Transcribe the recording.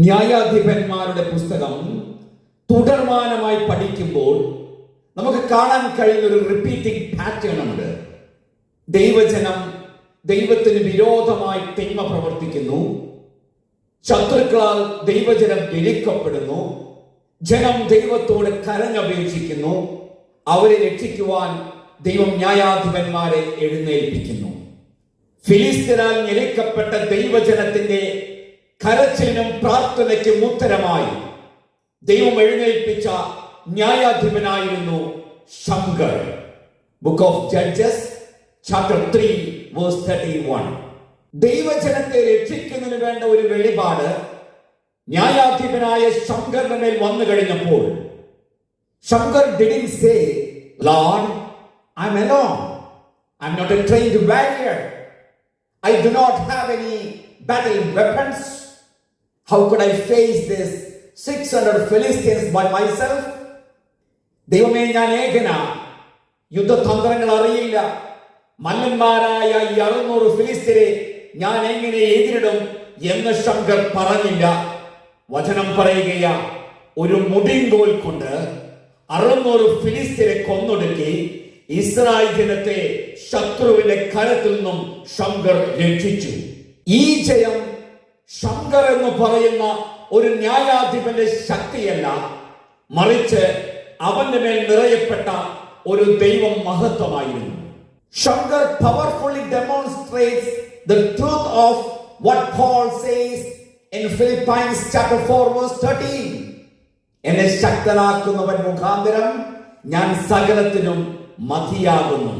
ന്യായാധിപന്മാരുടെ പുസ്തകം തുടർമാനമായി പഠിക്കുമ്പോൾ നമുക്ക് കാണാൻ കഴിയുന്ന ഒരു റിപ്പീറ്റിംഗ് പാറ്റേൺ ഉണ്ട്. ദൈവജനം ദൈവത്തിന് വിരോധമായി തിന്മ പ്രവർത്തിക്കുന്നു, ശത്രുക്കളാൽ ദൈവജനം വിളിക്കപ്പെടുന്നു, ജനം ദൈവത്തോട് കരഞ്ഞപേക്ഷിക്കുന്നു, അവരെ രക്ഷിക്കുവാൻ ദൈവം ന്യായാധിപന്മാരെ എഴുന്നേൽപ്പിക്കുന്നു. ഫിലിസ്ത്യരാൽ ഞെരുക്കപ്പെട്ട ദൈവജനത്തിന്റെ കരച്ചിലിനും പ്രാർത്ഥനയ്ക്കും ഉത്തരമായി ദൈവം എഴുന്നേൽപ്പിച്ച ന്യായാധിപനായിരുന്നു Shamgar. Book of judges chapter 3 verse 31. ദൈവജനത്തെ രക്ഷിക്കുന്നതിന് വേണ്ട ഒരു വെളിപാട് ന്യായാധിപനായ ശംഗറിന്റെ മേൽ വന്നു കഴിഞ്ഞപ്പോൾ Shamgar didn't say, Lord, I'm alone. I'm not a trained warrior. I do not have any battle weapons. How could I face this 600 Philistines by myself? ദൈവമേ, ഞാൻ ഏകന, യുദ്ധതന്ത്രങ്ങൾ അറിയില്ല, മല്ലന്മാരായ ഈ 600 ഫിലിസ്ത്യരെ ഞാൻ എങ്ങനെ എതിരിടും എന്ന് ശംഗർ പറഞ്ഞില്ല. വചനം പറയുകയാ, ഒരു മുടിങ്കോൽ കൊണ്ട് 600 ഫിലിസ്ത്യരെ കൊന്നൊടുക്കി ഇസ്രായേൽ ജനത്തെ ശത്രുവിന്റെ കരത്തിൽ നിന്നും ശംഗർ രക്ഷിച്ചു. ഈ ജയം ശംഗർ എന്ന് പറയുന്ന ഒരു ന്യായാധിപന്റെ ശക്തിയല്ല, മറിച്ച് അവന്റെ മേൽ നിറയപ്പെട്ട ഒരു ദൈവം മഹത്വമായിരുന്നു. Shamgar powerfully demonstrates the truth of what Paul says in Philippians chapter 4 verse 13. എന്നെ ശക്തനാക്കുന്നവൻ മുഖാന്തരം ഞാൻ സകലത്തിനും മതിയാകുന്നു.